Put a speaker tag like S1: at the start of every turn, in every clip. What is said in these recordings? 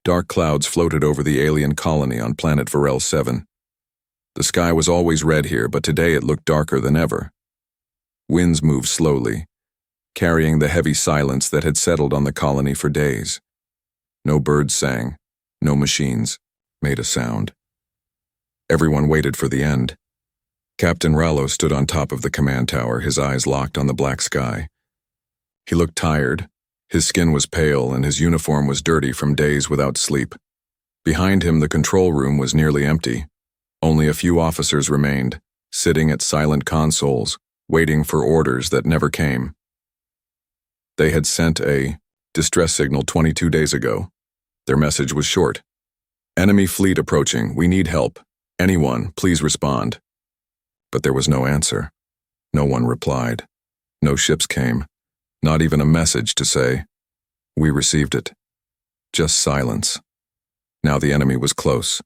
S1: Dark clouds floated over the alien colony on planet Varel 7. The sky was always red here, but today it looked darker than ever. Winds moved slowly, carrying the heavy silence that had settled on the colony for days. No birds sang, no machines made a sound. Everyone waited for the end. Captain Rallo stood on top of the command tower, his eyes locked on the black sky. He looked tired. His skin was pale and his uniform was dirty from days without sleep. Behind him, the control room was nearly empty. Only a few officers remained, sitting at silent consoles, waiting for orders that never came. They had sent a distress signal 22 days ago. Their message was short. "Enemy fleet approaching. We need help. Anyone, please respond." But there was no answer. No one replied. No ships came. Not even a message to say, "We received it." Just silence. Now the enemy was close.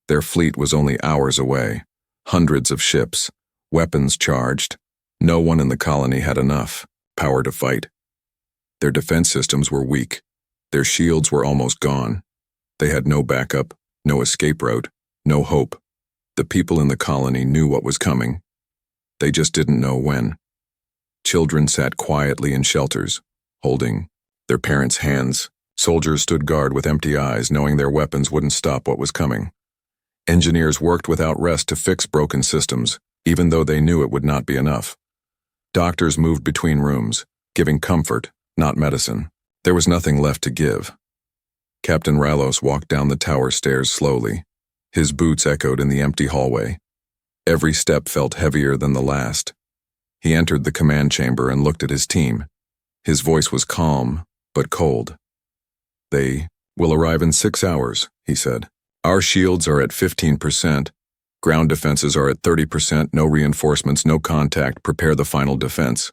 S1: Their fleet was only hours away. Hundreds of ships, weapons charged. No one in the colony had enough power to fight. Their defense systems were weak. Their shields were almost gone. They had no backup, no escape route, no hope. The people in the colony knew what was coming. They just didn't know when. Children sat quietly in shelters, holding their parents' hands. Soldiers stood guard with empty eyes, knowing their weapons wouldn't stop what was coming. Engineers worked without rest to fix broken systems, even though they knew it would not be enough. Doctors moved between rooms, giving comfort, not medicine. There was nothing left to give. Captain Rallos walked down the tower stairs slowly. His boots echoed in the empty hallway. Every step felt heavier than the last. He entered the command chamber and looked at his team. His voice was calm, but cold. "They will arrive in 6 hours," he said. "Our shields are at 15%. Ground defenses are at 30%. No reinforcements, no contact. Prepare the final defense."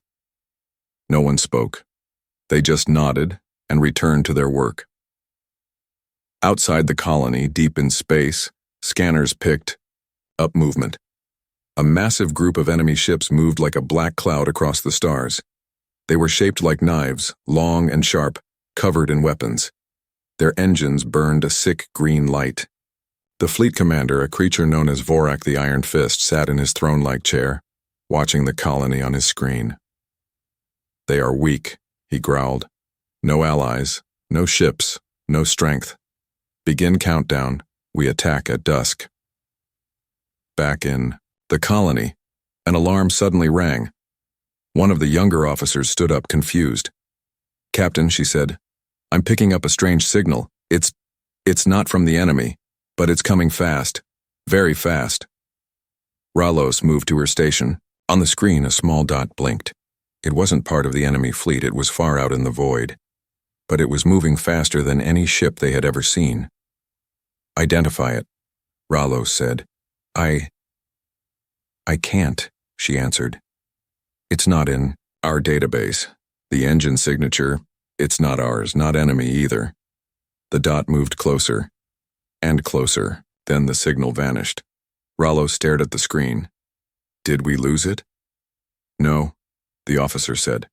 S1: No one spoke. They just nodded and returned to their work. Outside the colony, deep in space, scanners picked up movement. A massive group of enemy ships moved like a black cloud across the stars. They were shaped like knives, long and sharp, covered in weapons. Their engines burned a sick green light. The fleet commander, a creature known as Vorak the Iron Fist, sat in his throne-like chair, watching the colony on his screen. "They are weak," he growled. "No allies, no ships, no strength. Begin countdown. We attack at dusk." Back in the colony, an alarm suddenly rang. One of the younger officers stood up, confused. "Captain," she said, "I'm picking up a strange signal. It's not from the enemy, but it's coming fast, very fast." Rallos moved to her station. On the screen, a small dot blinked. It wasn't part of the enemy fleet, it was far out in the void. But it was moving faster than any ship they had ever seen. "Identify it," Rallos said. I can't," she answered. "It's not in our database. The engine signature, it's not ours, not enemy either." The dot moved closer and closer, then the signal vanished. Rallos stared at the screen. "Did we lose it?" "No," the officer said.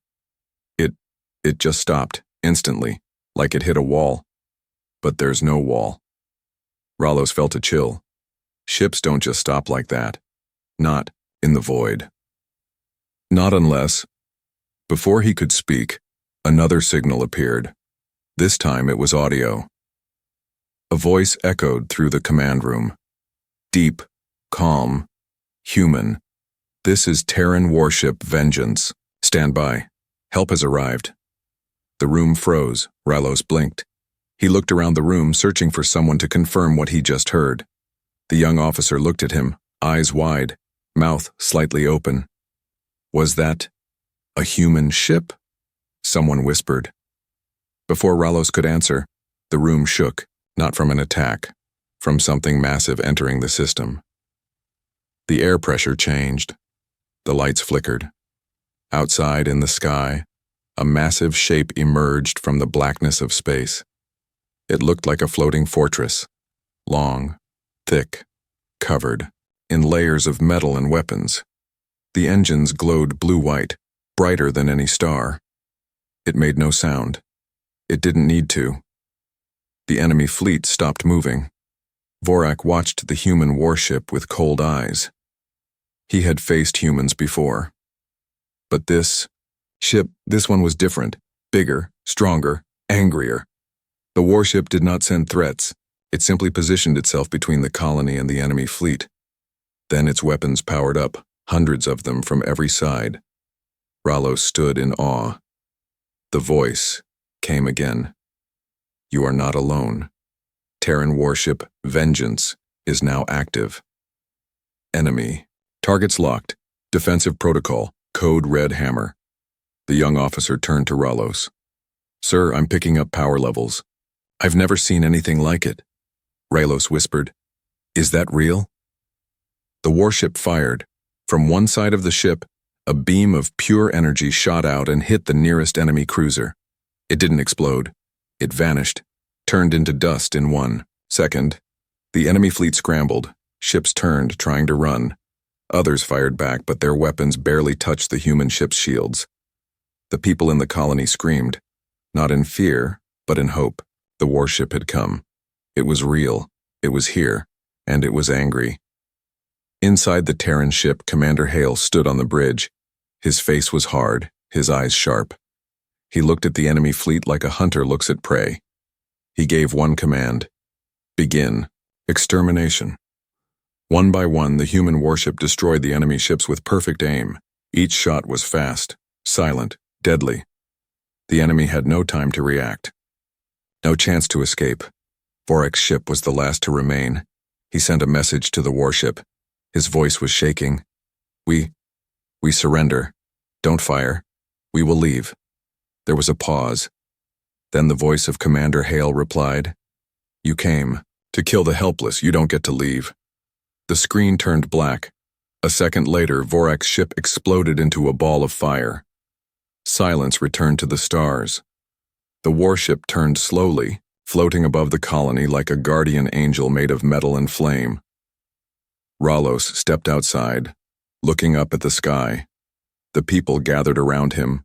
S1: It just stopped, instantly, like it hit a wall. But there's no wall." Rallos felt a chill. Ships don't just stop like that. Not in the void. Not unless. Before he could speak, another signal appeared. This time it was audio. A voice echoed through the command room. Deep, calm, human. "This is Terran warship Vengeance. Stand by. Help has arrived." The room froze. Rallos blinked. He looked around the room, searching for someone to confirm what he just heard. The young officer looked at him, eyes wide, mouth slightly open. Was that a human ship? Someone whispered. Before Rallos could answer, the room shook, not from an attack, from something massive entering the system. The air pressure changed. The lights flickered. Outside in the sky, a massive shape emerged from the blackness of space. It looked like a floating fortress, long, thick, covered in layers of metal and weapons. The engines glowed blue-white, brighter than any star. It made no sound. It didn't need to. The enemy fleet stopped moving. Vorak watched the human warship with cold eyes. He had faced humans before. But this one was different, bigger, stronger, angrier. The warship did not send threats. It simply positioned itself between the colony and the enemy fleet. Then its weapons powered up, hundreds of them from every side. Ralos stood in awe. The voice came again. You are not alone. Terran warship Vengeance is now active. Enemy. Targets locked. Defensive protocol. Code Red Hammer. The young officer turned to Ralos. Sir, I'm picking up power levels. I've never seen anything like it. Ralos whispered. Is that real? The warship fired. From one side of the ship, a beam of pure energy shot out and hit the nearest enemy cruiser. It didn't explode. It vanished, turned into dust in 1 second. The enemy fleet scrambled. Ships turned, trying to run. Others fired back, but their weapons barely touched the human ship's shields. The people in the colony screamed, not in fear, but in hope. The warship had come. It was real. It was here, and it was angry. Inside the Terran ship, Commander Hale stood on the bridge. His face was hard, his eyes sharp. He looked at the enemy fleet like a hunter looks at prey. He gave one command. Begin. Extermination. One by one, the human warship destroyed the enemy ships with perfect aim. Each shot was fast, silent, deadly. The enemy had no time to react. No chance to escape. Vorak's ship was the last to remain. He sent a message to the warship. His voice was shaking. We surrender. Don't fire. We will leave. There was a pause. Then the voice of Commander Hale replied, You came. To kill the helpless, you don't get to leave. The screen turned black. A second later, Vorak's ship exploded into a ball of fire. Silence returned to the stars. The warship turned slowly, floating above the colony like a guardian angel made of metal and flame. Ralos stepped outside, looking up at the sky. The people gathered around him.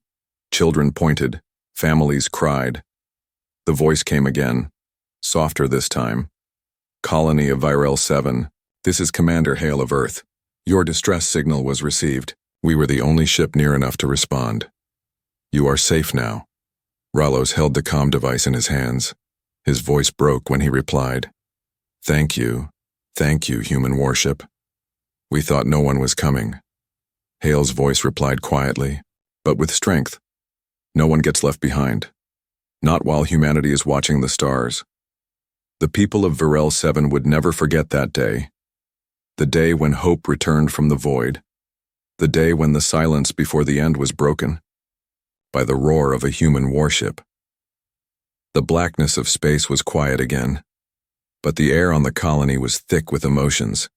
S1: Children pointed. Families cried. The voice came again, softer this time. Colony of Virel 7, this is Commander Hale of Earth. Your distress signal was received. We were the only ship near enough to respond. You are safe now. Ralos held the comm device in his hands. His voice broke when he replied, Thank you, human warship. We thought no one was coming. Hale's voice replied quietly, but with strength. No one gets left behind. Not while humanity is watching the stars. The people of Virel 7 would never forget that day. The day when hope returned from the void. The day when the silence before the end was broken by the roar of a human warship. The blackness of space was quiet again, but the air on the colony was thick with emotions.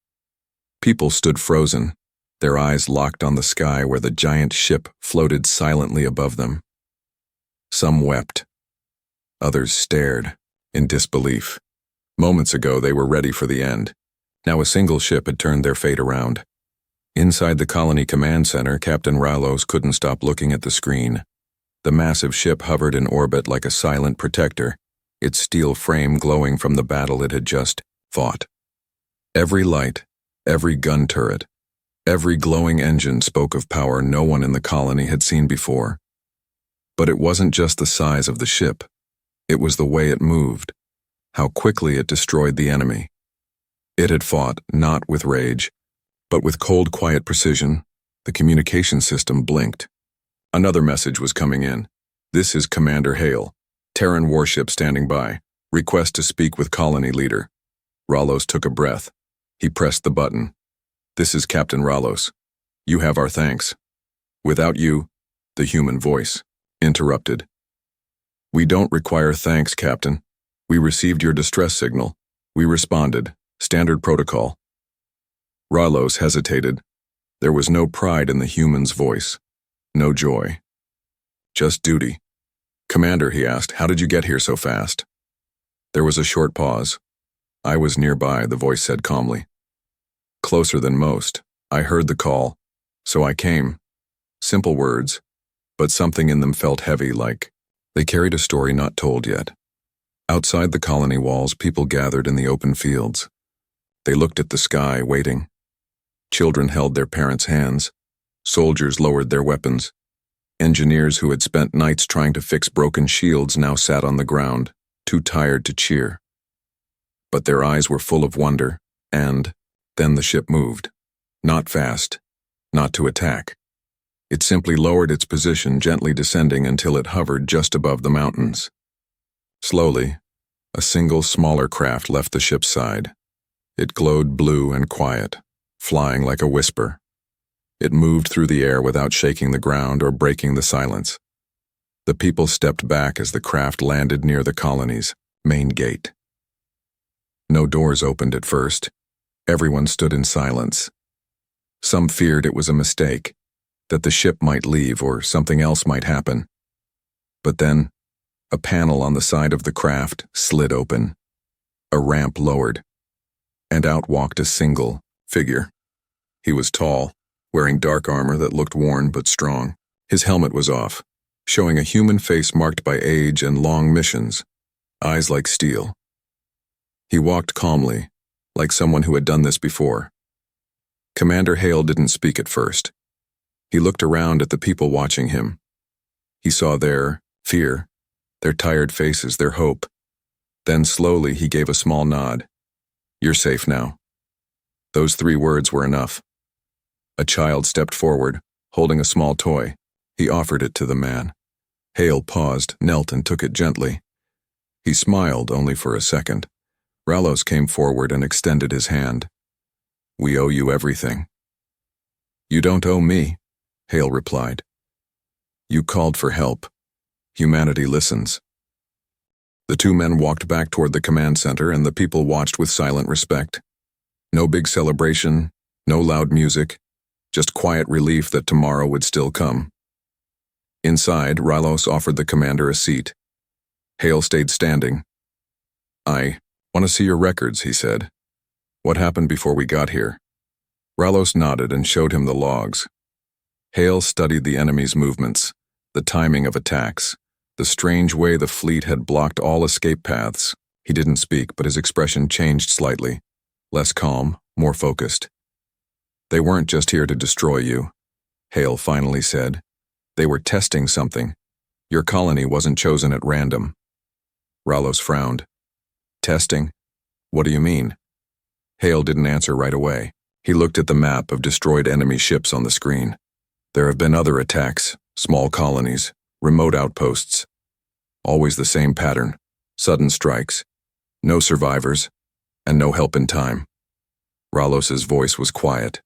S1: People stood frozen, their eyes locked on the sky where the giant ship floated silently above them. Some wept. Others stared, in disbelief. Moments ago they were ready for the end. Now a single ship had turned their fate around. Inside the colony command center, Captain Ralos couldn't stop looking at the screen. The massive ship hovered in orbit like a silent protector, its steel frame glowing from the battle it had just fought. Every light, every gun turret, every glowing engine spoke of power no one in the colony had seen before. But it wasn't just the size of the ship. It was the way it moved, how quickly it destroyed the enemy. It had fought not with rage, but with cold, quiet precision. The communication system blinked. Another message was coming in. This is Commander Hale. Terran warship standing by. Request to speak with colony leader. Ralos took a breath. He pressed the button. This is Captain Ralos. You have our thanks. Without you, the human voice interrupted. We don't require thanks, Captain. We received your distress signal. We responded. Standard protocol. Ralos hesitated. There was no pride in the human's voice. No joy. Just duty. Commander, he asked, how did you get here so fast? There was a short pause. I was nearby, the voice said calmly. Closer than most. I heard the call. So I came. Simple words, but something in them felt heavy, like they carried a story not told yet. Outside the colony walls, people gathered in the open fields. They looked at the sky, waiting. Children held their parents' hands. Soldiers lowered their weapons. Engineers who had spent nights trying to fix broken shields now sat on the ground, too tired to cheer. But their eyes were full of wonder, and then the ship moved. Not fast, not to attack. It simply lowered its position, gently descending until it hovered just above the mountains. Slowly, a single smaller craft left the ship's side. It glowed blue and quiet, flying like a whisper. It moved through the air without shaking the ground or breaking the silence. The people stepped back as the craft landed near the colony's main gate. No doors opened at first. Everyone stood in silence. Some feared it was a mistake, that the ship might leave or something else might happen. But then, a panel on the side of the craft slid open. A ramp lowered, and out walked a single figure. He was tall, wearing dark armor that looked worn but strong. His helmet was off, showing a human face marked by age and long missions, eyes like steel. He walked calmly, like someone who had done this before. Commander Hale didn't speak at first. He looked around at the people watching him. He saw their fear, their tired faces, their hope. Then slowly he gave a small nod. "You're safe now." Those 3 words were enough. A child stepped forward, holding a small toy. He offered it to the man. Hale paused, knelt, and took it gently. He smiled only for a second. Ralos came forward and extended his hand. "We owe you everything." "You don't owe me," Hale replied. "You called for help. Humanity listens." The 2 men walked back toward the command center, and the people watched with silent respect. No big celebration, no loud music, just quiet relief that tomorrow would still come. Inside, Ralos offered the commander a seat. Hale stayed standing. "I want to see your records," he said. "What happened before we got here?" Ralos nodded and showed him the logs. Hale studied the enemy's movements, the timing of attacks, the strange way the fleet had blocked all escape paths. He didn't speak, but his expression changed slightly, less calm, more focused. "They weren't just here to destroy you," Hale finally said. "They were testing something. Your colony wasn't chosen at random." Ralos frowned. "Testing? What do you mean?" Hale didn't answer right away. He looked at the map of destroyed enemy ships on the screen. "There have been other attacks, small colonies, remote outposts. Always the same pattern, sudden strikes, no survivors, and no help in time." Ralos's voice was quiet.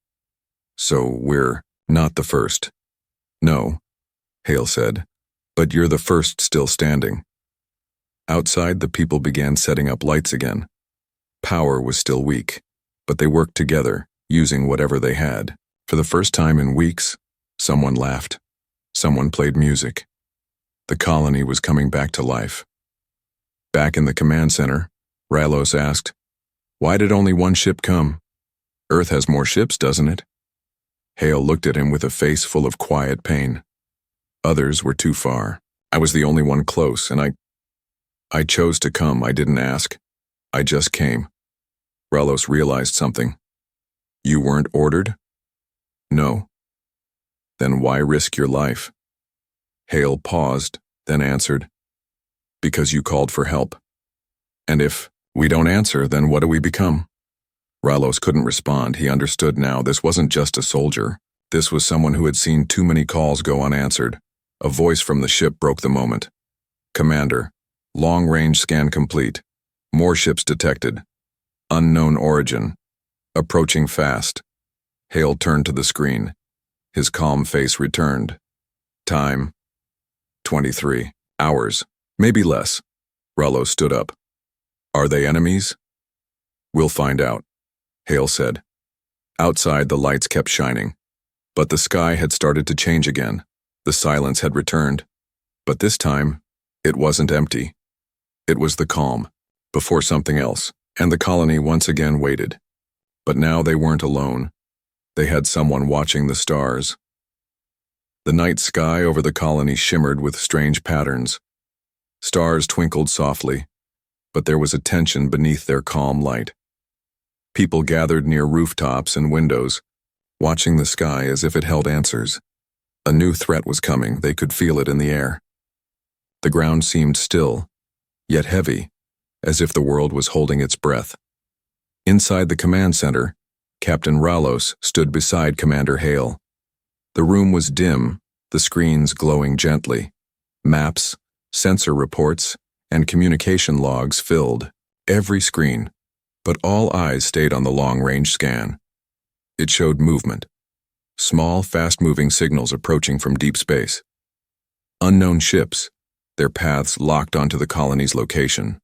S1: "So we're not the first." "No," Hale said, "but you're the first still standing." Outside, the people began setting up lights again. Power was still weak, but they worked together, using whatever they had. For the first time in weeks, someone laughed. Someone played music. The colony was coming back to life. Back in the command center, Ralos asked, "Why did only 1 ship come? Earth has more ships, doesn't it?" Hale looked at him with a face full of quiet pain. "Others were too far. I was the only one close, and I chose to come. I didn't ask. I just came." Ralos realized something. "You weren't ordered?" "No." "Then why risk your life?" Hale paused, then answered, "Because you called for help. And if we don't answer, then what do we become?" Ralos couldn't respond. He understood now. This wasn't just a soldier. This was someone who had seen too many calls go unanswered. A voice from the ship broke the moment. "Commander, long-range scan complete. More ships detected. Unknown origin. Approaching fast." Hale turned to the screen. His calm face returned. "Time, 23 hours, maybe less." Ralos stood up. "Are they enemies?" "We'll find out," Hale said. Outside, the lights kept shining. But the sky had started to change again. The silence had returned. But this time, it wasn't empty. It was the calm, before something else, and the colony once again waited. But now they weren't alone. They had someone watching the stars. The night sky over the colony shimmered with strange patterns. Stars twinkled softly, but there was a tension beneath their calm light. People gathered near rooftops and windows, watching the sky as if it held answers. A new threat was coming, they could feel it in the air. The ground seemed still, yet heavy, as if the world was holding its breath. Inside the command center, Captain Ralos stood beside Commander Hale. The room was dim, the screens glowing gently. Maps, sensor reports, and communication logs filled every screen, but all eyes stayed on the long-range scan. It showed movement. Small, fast-moving signals approaching from deep space. Unknown ships, their paths locked onto the colony's location.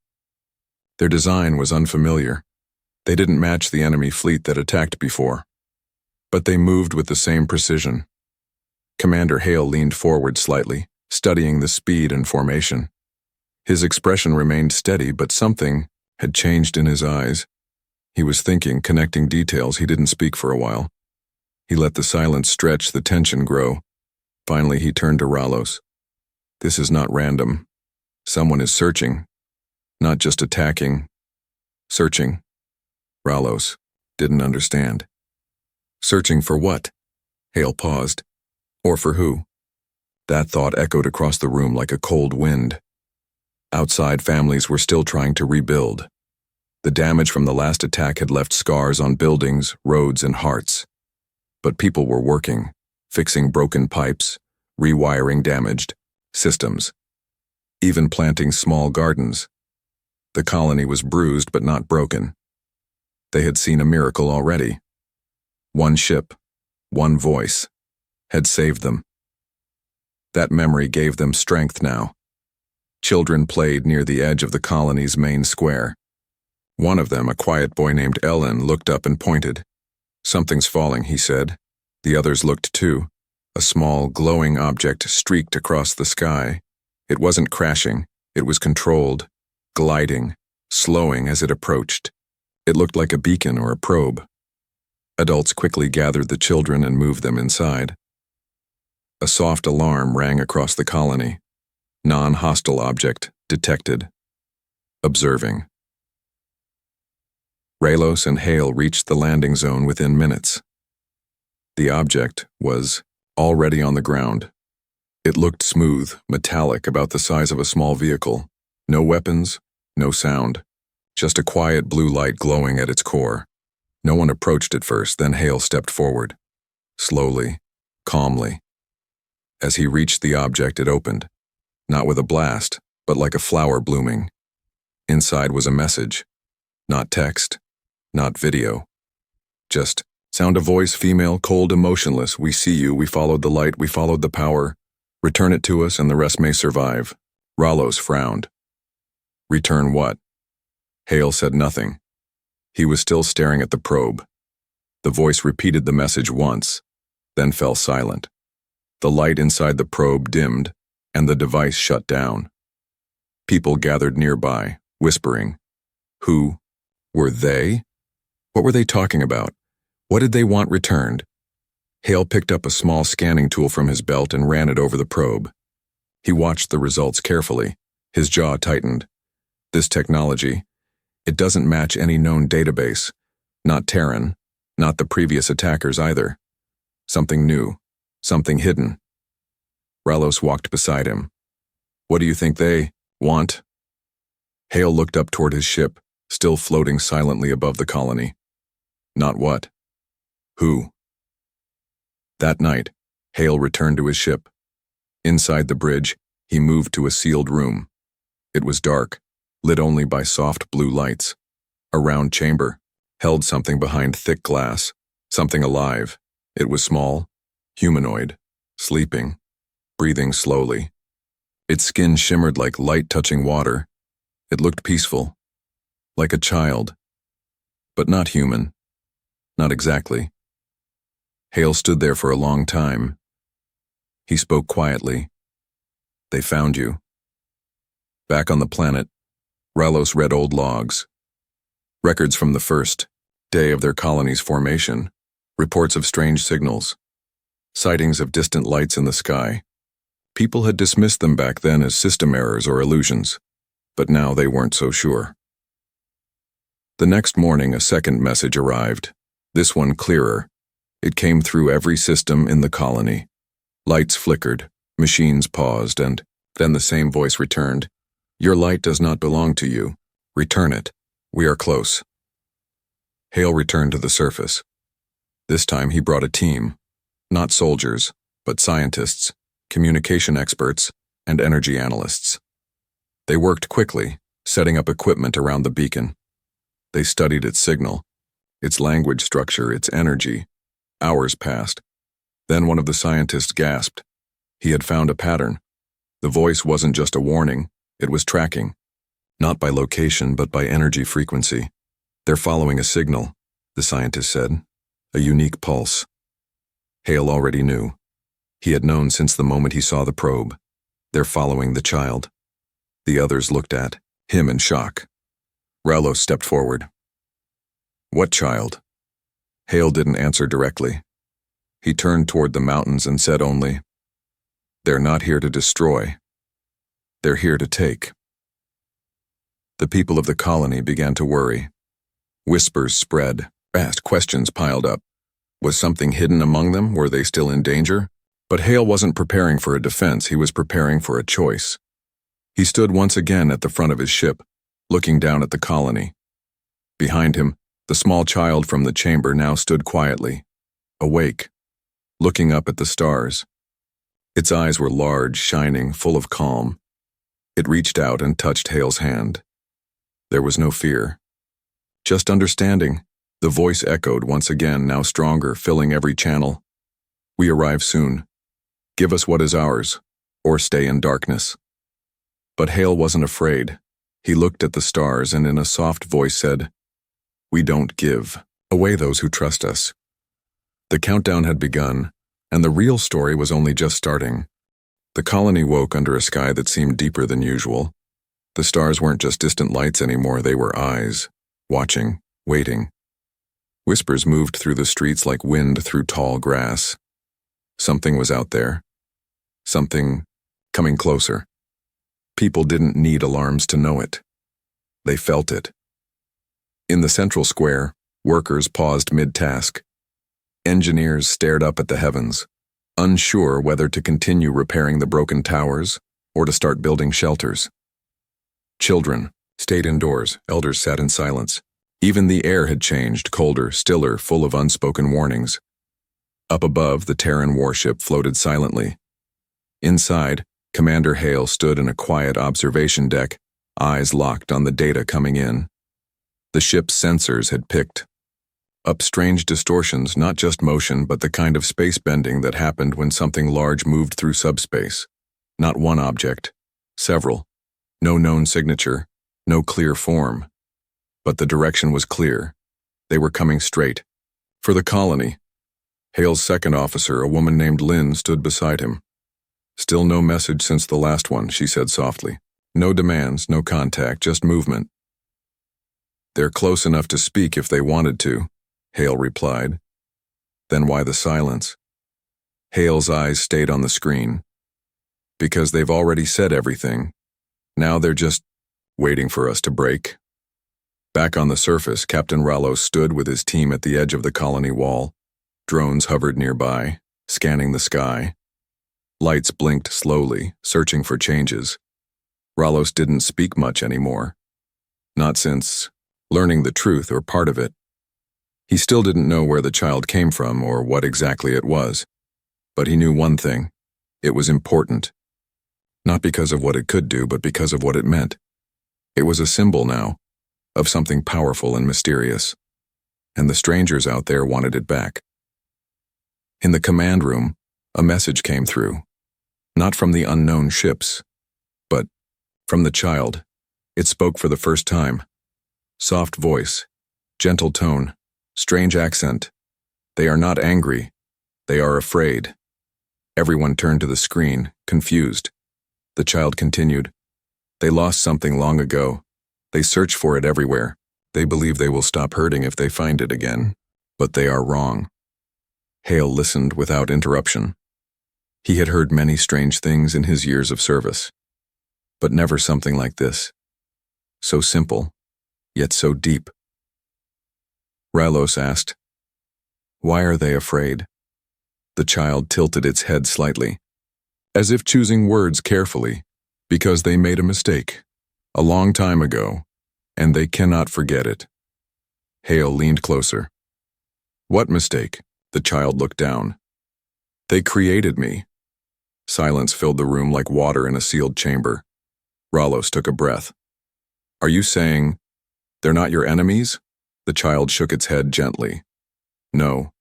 S1: Their design was unfamiliar. They didn't match the enemy fleet that attacked before. But they moved with the same precision. Commander Hale leaned forward slightly, studying the speed and formation. His expression remained steady, but something had changed in his eyes. He was thinking, connecting details. He didn't speak for a while. He let the silence stretch, the tension grow. Finally, he turned to Ralos. This is not random. Someone is searching, not just attacking. Searching. Ralos didn't understand. Searching for what? Hale paused. Or for who? That thought echoed across the room like a cold wind. Outside, families were still trying to rebuild. The damage from the last attack had left scars on buildings, roads, and hearts. But people were working, fixing broken pipes, rewiring damaged systems, even planting small gardens. The colony was bruised but not broken. They had seen a miracle already. One ship, one voice, had saved them. That memory gave them strength now. Children played near the edge of the colony's main square. One of them, a quiet boy named Ellen, looked up and pointed. Something's falling, he said. The others looked too. A small, glowing object streaked across the sky. It wasn't crashing, it was controlled, gliding, slowing as it approached. It looked like a beacon or a probe. Adults quickly gathered the children and moved them inside. A soft alarm rang across the colony. Non-hostile object detected. Observing. Ralos and Hale reached the landing zone within minutes. The object was already on the ground. It looked smooth, metallic, about the size of a small vehicle. No weapons, no sound. Just a quiet blue light glowing at its core. No one approached it first, then Hale stepped forward. Slowly, calmly. As he reached the object, it opened. Not with a blast, but like a flower blooming. Inside was a message. Not text, not video. Just sound a voice, female, cold, emotionless. We see you, we followed the light, we followed the power. Return it to us and the rest may survive. Ralos frowned. Return what? Hale said nothing. He was still staring at the probe. The voice repeated the message once, then fell silent. The light inside the probe dimmed, and the device shut down. People gathered nearby, whispering. Who were they? What were they talking about? What did they want returned? Hale picked up a small scanning tool from his belt and ran it over the probe. He watched the results carefully. His jaw tightened. This technology, it doesn't match any known database. Not Terran, not the previous attackers either. Something new, something hidden. Ralos walked beside him. What do you think they want? Hale looked up toward his ship, still floating silently above the colony. Not what? Who? That night, Hale returned to his ship. Inside the bridge, he moved to a sealed room. It was dark, lit only by soft blue lights. A round chamber held something behind thick glass, something alive. It was small, humanoid, sleeping, breathing slowly. Its skin shimmered like light touching water. It looked peaceful, like a child, but not human. Not exactly. Hale stood there for a long time. He spoke quietly. They found you. Back on the planet, Ralos read old logs. Records from the first day of their colony's formation. Reports of strange signals. Sightings of distant lights in the sky. People had dismissed them back then as system errors or illusions. But now they weren't so sure. The next morning, a second message arrived, this one clearer. It came through every system in the colony. Lights flickered, machines paused, and then the same voice returned. Your light does not belong to you. Return it. We are close. Hale returned to the surface. This time he brought a team. Not soldiers, but scientists, communication experts, and energy analysts. They worked quickly, setting up equipment around the beacon. They studied its signal, its language structure, its energy. Hours passed. Then one of the scientists gasped. He had found a pattern. The voice wasn't just a warning, it was tracking. Not by location, but by energy frequency. They're following a signal, the scientist said. A unique pulse. Hale already knew. He had known since the moment he saw the probe. They're following the child. The others looked at him in shock. Rallo stepped forward. What child? Hale didn't answer directly. He turned toward the mountains and said only, They're not here to destroy. They're here to take. The people of the colony began to worry. Whispers spread, fast questions piled up. Was something hidden among them? Were they still in danger? But Hale wasn't preparing for a defense, he was preparing for a choice. He stood once again at the front of his ship, looking down at the colony. Behind him, the small child from the chamber now stood quietly, awake, looking up at the stars. Its eyes were large, shining, full of calm. It reached out and touched Hale's hand. There was no fear. Just understanding. The voice echoed once again, now stronger, filling every channel. We arrive soon. Give us what is ours, or stay in darkness. But Hale wasn't afraid. He looked at the stars and in a soft voice said, We don't give away those who trust us. The countdown had begun, and the real story was only just starting. The colony woke under a sky that seemed deeper than usual. The stars weren't just distant lights anymore, they were eyes, watching, waiting. Whispers moved through the streets like wind through tall grass. Something was out there. Something coming closer. People didn't need alarms to know it. They felt it. In the central square, workers paused mid-task. Engineers stared up at the heavens, unsure whether to continue repairing the broken towers or to start building shelters. Children stayed indoors, elders sat in silence. Even the air had changed, colder, stiller, full of unspoken warnings. Up above, the Terran warship floated silently. Inside, Commander Hale stood in a quiet observation deck, eyes locked on the data coming in. The ship's sensors had picked up strange distortions, not just motion, but the kind of space bending that happened when something large moved through subspace. Not one object, several. No known signature, no clear form. But the direction was clear. They were coming straight. For the colony. Hale's second officer, a woman named Lynn, stood beside him. Still no message since the last one, she said softly. No demands, no contact, just movement. They're close enough to speak if they wanted to, Hale replied. Then why the silence? Hale's eyes stayed on the screen. Because they've already said everything. Now they're just waiting for us to break. Back on the surface, Captain Rallo stood with his team at the edge of the colony wall. Drones hovered nearby, scanning the sky. Lights blinked slowly, searching for changes. Rallos didn't speak much anymore. Not since learning the truth or part of it. He still didn't know where the child came from or what exactly it was. But he knew one thing. It was important. Not because of what it could do, but because of what it meant. It was a symbol now, of something powerful and mysterious. And the strangers out there wanted it back. In the command room, a message came through. Not from the unknown ships, but from the child. It spoke for the first time. Soft voice, gentle tone, strange accent. They are not angry. They are afraid. Everyone turned to the screen, confused. The child continued. They lost something long ago. They search for it everywhere. They believe they will stop hurting if they find it again. But they are wrong. Hale listened without interruption. He had heard many strange things in his years of service. But never something like this. So simple, yet so deep. Rylos asked. Why are they afraid? The child tilted its head slightly, as if choosing words carefully, because they made a mistake, a long time ago, and they cannot forget it. Hale leaned closer. What mistake? The child looked down. They created me. Silence filled the room like water in a sealed chamber. Rylos took a breath. Are you saying they're not your enemies? The child shook its head gently. No,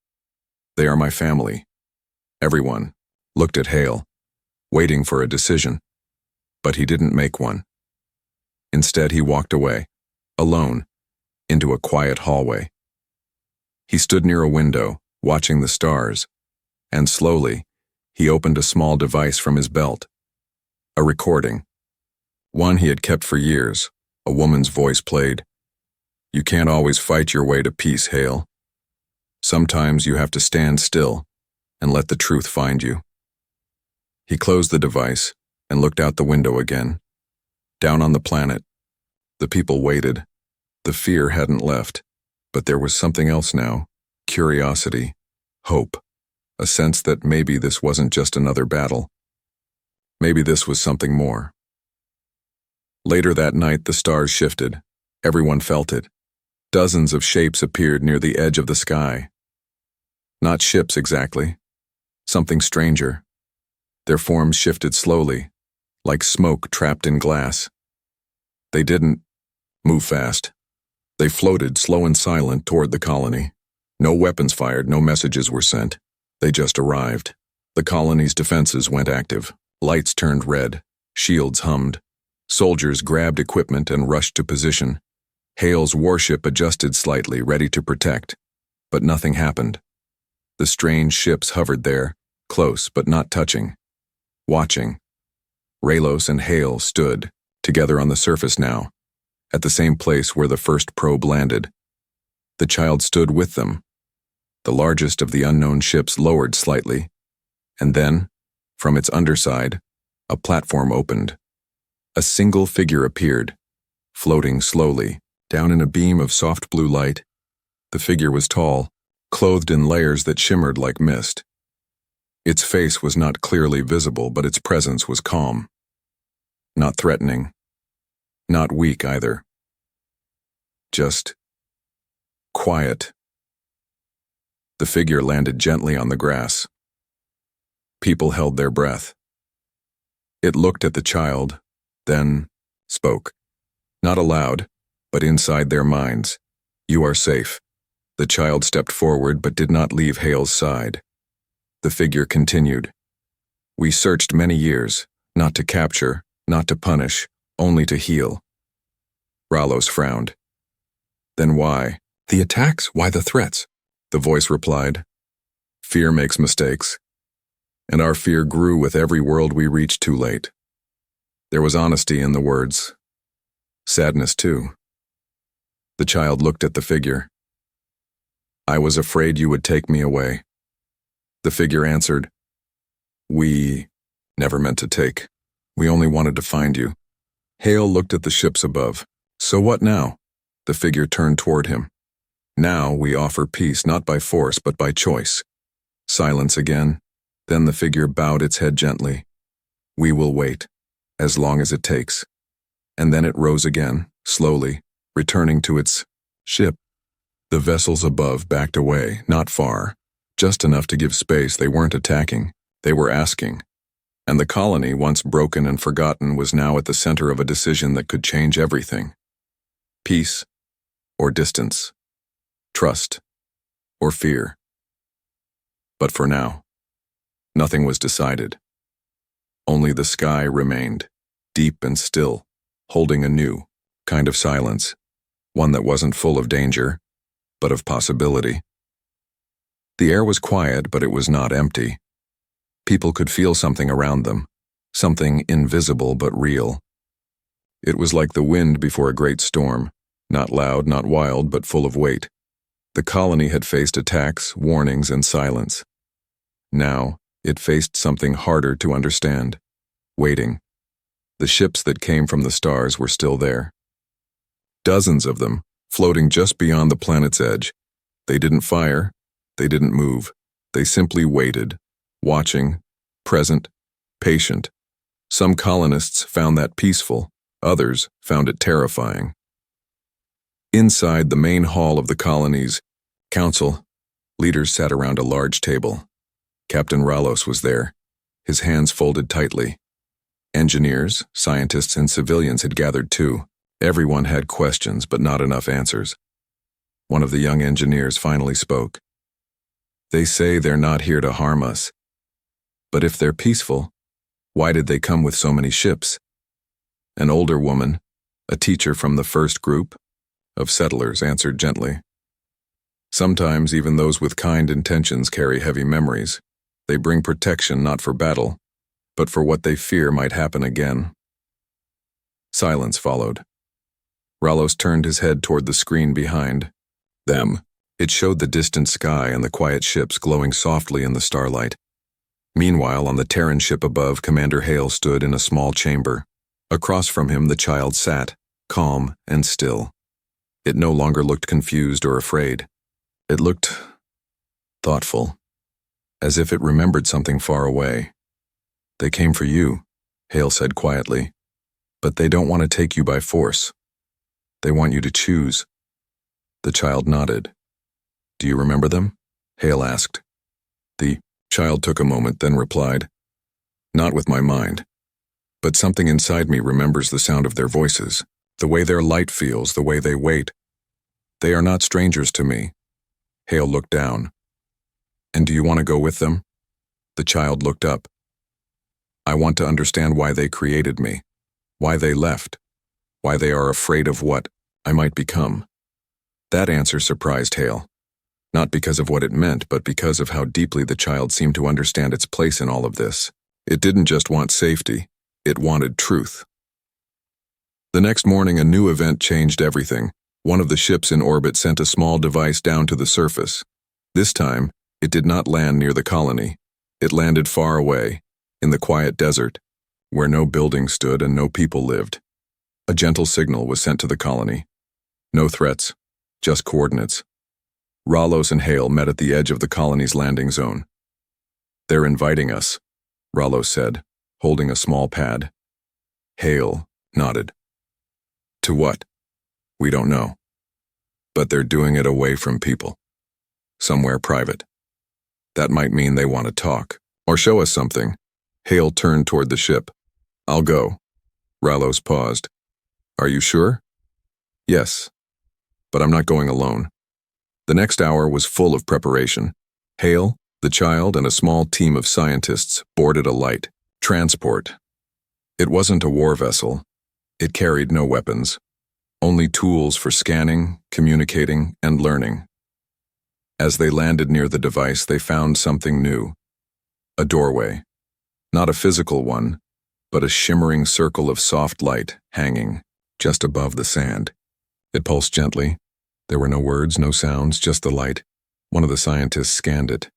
S1: they are my family. Everyone looked at Hale, waiting for a decision, but he didn't make one. Instead, he walked away, alone, into a quiet hallway. He stood near a window, watching the stars, and slowly, he opened a small device from his belt. A recording. One he had kept for years. A woman's voice played. You can't always fight your way to peace, Hale. Sometimes you have to stand still and let the truth find you. He closed the device and looked out the window again. Down on the planet, the people waited. The fear hadn't left, but there was something else now. Curiosity, hope, a sense that maybe this wasn't just another battle. Maybe this was something more. Later that night, the stars shifted. Everyone felt it. Dozens of shapes appeared near the edge of the sky. Not ships exactly. Something stranger. Their forms shifted slowly, like smoke trapped in glass. They didn't move fast. They floated slow and silent toward the colony. No weapons fired, no messages were sent. They just arrived. The colony's defenses went active. Lights turned red. Shields hummed. Soldiers grabbed equipment and rushed to position. Hale's warship adjusted slightly, ready to protect. But nothing happened. The strange ships hovered there, close but not touching. Watching. Rylos and Hale stood, together on the surface now, at the same place where the first probe landed. The child stood with them. The largest of the unknown ships lowered slightly, and then, from its underside, a platform opened. A single figure appeared, floating slowly, down in a beam of soft blue light. The figure was tall, clothed in layers that shimmered like mist. Its face was not clearly visible, but its presence was calm. Not threatening. Not weak either. Just quiet. The figure landed gently on the grass. People held their breath. It looked at the child, then spoke. Not aloud, but inside their minds. You are safe. The child stepped forward but did not leave Hale's side. The figure continued. We searched many years, not to capture, not to punish, only to heal. Rylos frowned. Then why? The attacks? Why the threats? The voice replied. Fear makes mistakes. And our fear grew with every world we reached too late. There was honesty in the words. Sadness, too. The child looked at the figure. I was afraid you would take me away. The figure answered. We never meant to take. We only wanted to find you. Hale looked at the ships above. So what now? The figure turned toward him. Now we offer peace not by force but by choice. Silence again. Then the figure bowed its head gently. We will wait, as long as it takes. And then it rose again, slowly, returning to its ship. The vessels above backed away, not far, just enough to give space. They weren't attacking, they were asking. And the colony, once broken and forgotten, was now at the center of a decision that could change everything. Peace or distance, trust or fear. But for now, nothing was decided. Only the sky remained, deep and still, holding a new kind of silence, one that wasn't full of danger, but of possibility. The air was quiet, but it was not empty. People could feel something around them, something invisible but real. It was like the wind before a great storm, not loud, not wild, but full of weight. The colony had faced attacks, warnings, and silence. Now, it faced something harder to understand. Waiting. The ships that came from the stars were still there. Dozens of them, floating just beyond the planet's edge, They didn't fire. They didn't move. They simply waited, watching, present, patient. Some colonists found that peaceful. Others found it terrifying. Inside the main hall of the colony's council, leaders sat around a large table. Captain Ralos was there, his hands folded tightly. Engineers, scientists, and civilians had gathered too. Everyone had questions, but not enough answers. One of the young engineers finally spoke. They say they're not here to harm us. But if they're peaceful, why did they come with so many ships? An older woman, a teacher from the first group of settlers, answered gently. Sometimes even those with kind intentions carry heavy memories. They bring protection not for battle, but for what they fear might happen again. Silence followed. Ralos turned his head toward the screen behind them. It showed the distant sky and the quiet ships glowing softly in the starlight. Meanwhile, on the Terran ship above, Commander Hale stood in a small chamber. Across from him, the child sat, calm and still. It no longer looked confused or afraid. It looked thoughtful, as if it remembered something far away. They came for you, Hale said quietly, but they don't want to take you by force. They want you to choose. The child nodded. Do you remember them? Hale asked. The child took a moment, then replied, Not with my mind, but something inside me remembers the sound of their voices, the way their light feels, the way they wait. They are not strangers to me. Hale looked down. And do you want to go with them? The child looked up. I want to understand why they created me, why they left, why they are afraid of what I might become. That answer surprised Hale, not because of what it meant, but because of how deeply the child seemed to understand its place in all of this. It didn't just want safety, it wanted truth. The next morning, a new event changed everything. One of the ships in orbit sent a small device down to the surface. This time, it did not land near the colony. It landed far away, in the quiet desert, where no building stood and no people lived. A gentle signal was sent to the colony. No threats, just coordinates. Ralos and Hale met at the edge of the colony's landing zone. They're inviting us, Ralos said, holding a small pad. Hale nodded. To what? We don't know. But they're doing it away from people. Somewhere private. That might mean they want to talk, or show us something. Hale turned toward the ship. I'll go. Ralos paused. Are you sure? Yes. But I'm not going alone. The next hour was full of preparation. Hale, the child, and a small team of scientists boarded a light transport. It wasn't a war vessel. It carried no weapons. Only tools for scanning, communicating, and learning. As they landed near the device, they found something new. A doorway. Not a physical one, but a shimmering circle of soft light hanging just above the sand. It pulsed gently. There were no words, no sounds, just the light. One of the scientists scanned it.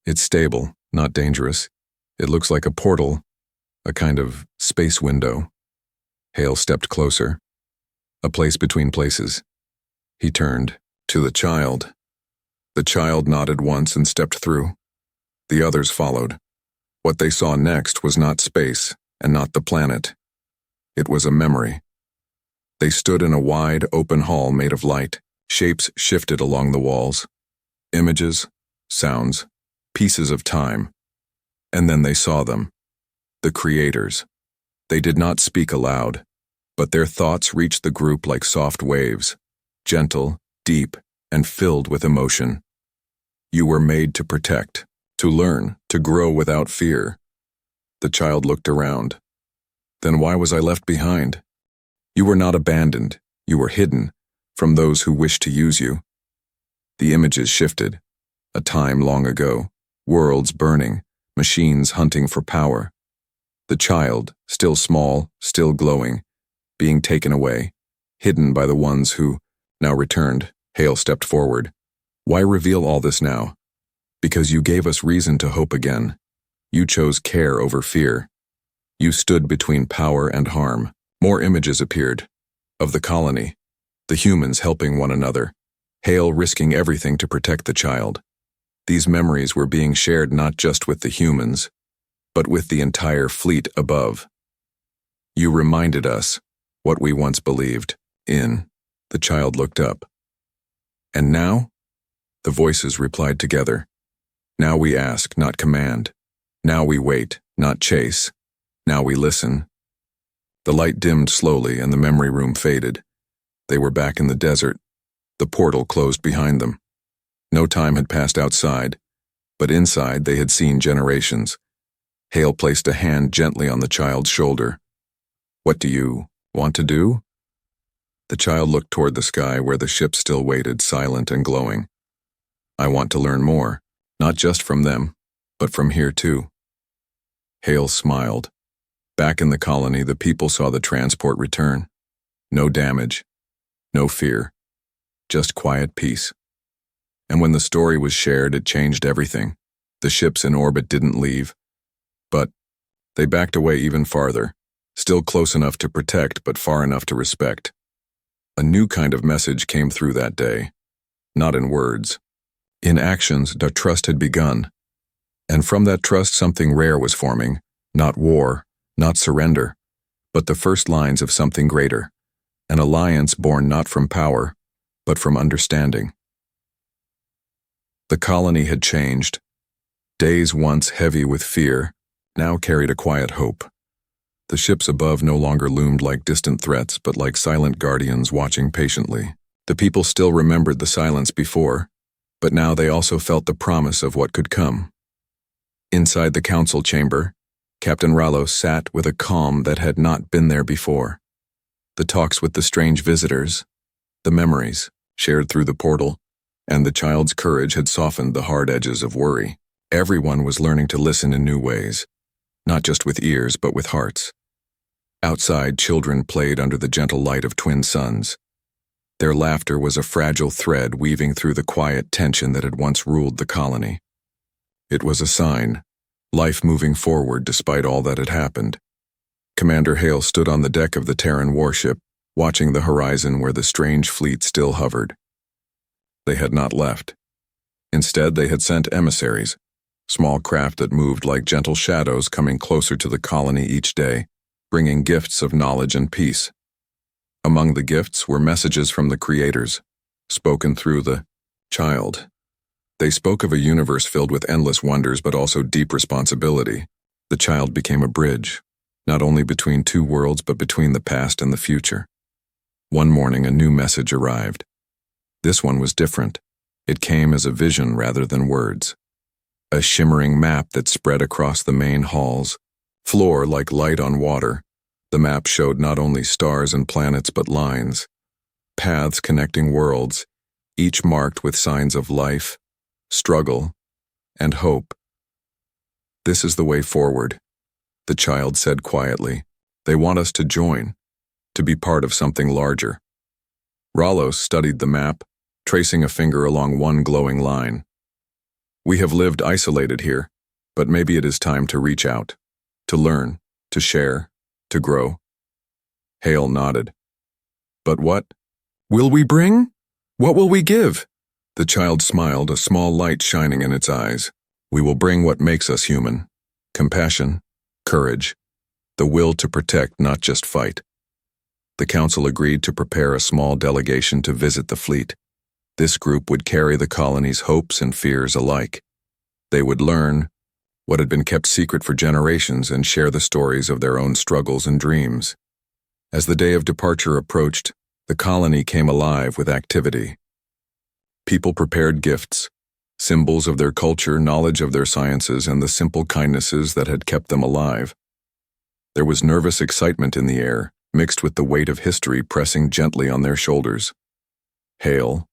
S1: It's stable, not dangerous. It looks like a portal, a kind of space window. Hale stepped closer. A place between places. He turned to the child. The child nodded once and stepped through. The others followed. What they saw next was not space and not the planet. It was a memory. They stood in a wide, open hall made of light. Shapes shifted along the walls. Images, sounds, pieces of time. And then they saw them. The creators. They did not speak aloud, but their thoughts reached the group like soft waves, gentle, deep, and filled with emotion. You were made to protect, to learn, to grow without fear. The child looked around. Then why was I left behind? You were not abandoned. You were hidden from those who wished to use you. The images shifted. A time long ago, worlds burning, machines hunting for power. The child, still small, still glowing, being taken away, hidden by the ones who now returned. Hale stepped forward. Why reveal all this now? Because you gave us reason to hope again. You chose care over fear. You stood between power and harm. More images appeared. Of the colony. The humans helping one another. Hale risking everything to protect the child. These memories were being shared not just with the humans, but with the entire fleet above. You reminded us what we once believed in. The child looked up. And now? The voices replied together. Now we ask, not command. Now we wait, not chase. Now we listen. The light dimmed slowly and the memory room faded. They were back in the desert. The portal closed behind them. No time had passed outside, but inside they had seen generations. Hale placed a hand gently on the child's shoulder. What do you want to do? The child looked toward the sky where the ship still waited, silent and glowing. I want to learn more, not just from them, but from here too. Hale smiled. Back in the colony, the people saw the transport return. No damage, no fear, just quiet peace. And when the story was shared, it changed everything. The ships in orbit didn't leave, but they backed away even farther, still close enough to protect but far enough to respect. A new kind of message came through that day, not in words. In actions, the trust had begun, and from that trust something rare was forming, not war, not surrender, but the first lines of something greater, an alliance born not from power, but from understanding. The colony had changed. Days once heavy with fear now carried a quiet hope. The ships above no longer loomed like distant threats, but like silent guardians watching patiently. The people still remembered the silence before, but now they also felt the promise of what could come. Inside the council chamber, Captain Rallo sat with a calm that had not been there before. The talks with the strange visitors, the memories shared through the portal, and the child's courage had softened the hard edges of worry. Everyone was learning to listen in new ways, not just with ears but with hearts. Outside, children played under the gentle light of twin suns. Their laughter was a fragile thread weaving through the quiet tension that had once ruled the colony. It was a sign, life moving forward despite all that had happened. Commander Hale stood on the deck of the Terran warship, watching the horizon where the strange fleet still hovered. They had not left. Instead, they had sent emissaries, small craft that moved like gentle shadows coming closer to the colony each day, bringing gifts of knowledge and peace. Among the gifts were messages from the creators, spoken through the child. They spoke of a universe filled with endless wonders but also deep responsibility. The child became a bridge, not only between two worlds but between the past and the future. One morning a new message arrived. This one was different. It came as a vision rather than words. A shimmering map that spread across the main hall's floor like light on water. The map showed not only stars and planets but lines, paths connecting worlds, each marked with signs of life, struggle, and hope. This is the way forward, the child said quietly. They want us to join, to be part of something larger. Rallo studied the map, tracing a finger along one glowing line. We have lived isolated here, but maybe it is time to reach out, to learn, to share, to grow. Hale nodded. But what will we bring? What will we give? The child smiled, a small light shining in its eyes. We will bring what makes us human. Compassion, courage, the will to protect, not just fight. The council agreed to prepare a small delegation to visit the fleet. This group would carry the colony's hopes and fears alike. They would learn what had been kept secret for generations and share the stories of their own struggles and dreams. As the day of departure approached, the colony came alive with activity. People prepared gifts, symbols of their culture, knowledge of their sciences, and the simple kindnesses that had kept them alive. There was nervous excitement in the air, mixed with the weight of history pressing gently on their shoulders. Hale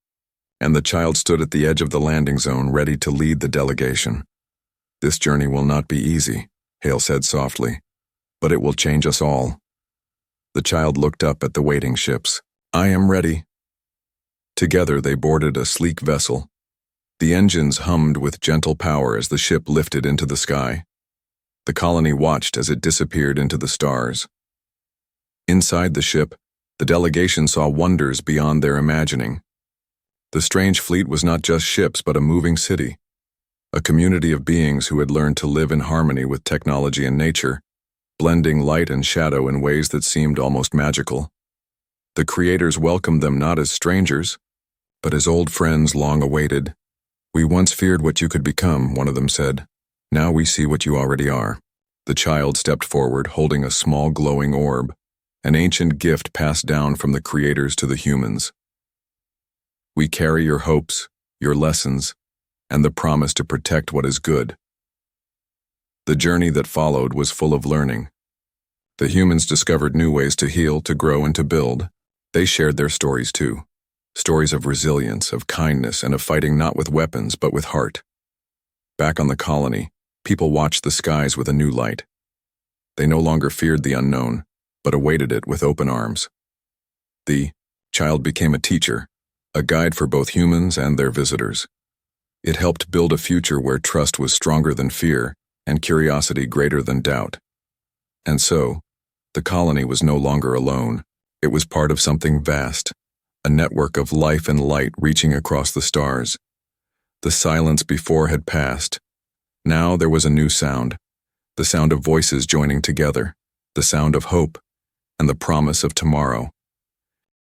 S1: and the child stood at the edge of the landing zone, ready to lead the delegation. This journey will not be easy, Hale said softly, but it will change us all. The child looked up at the waiting ships. I am ready. Together they boarded a sleek vessel. The engines hummed with gentle power as the ship lifted into the sky. The colony watched as it disappeared into the stars. Inside the ship, the delegation saw wonders beyond their imagining. The strange fleet was not just ships but a moving city, a community of beings who had learned to live in harmony with technology and nature, blending light and shadow in ways that seemed almost magical. The creators welcomed them not as strangers, but as old friends long awaited. "We once feared what you could become," one of them said. "Now we see what you already are." The child stepped forward, holding a small glowing orb, an ancient gift passed down from the creators to the humans. "We carry your hopes, your lessons, and the promise to protect what is good." The journey that followed was full of learning. The humans discovered new ways to heal, to grow, and to build. They shared their stories too. Stories of resilience, of kindness, and of fighting not with weapons but with heart. Back on the colony, people watched the skies with a new light. They no longer feared the unknown, but awaited it with open arms. The child became a teacher, a guide for both humans and their visitors. It helped build a future where trust was stronger than fear and curiosity greater than doubt. And so, the colony was no longer alone. It was part of something vast, a network of life and light reaching across the stars. The silence before had passed. Now there was a new sound, the sound of voices joining together, the sound of hope, and the promise of tomorrow.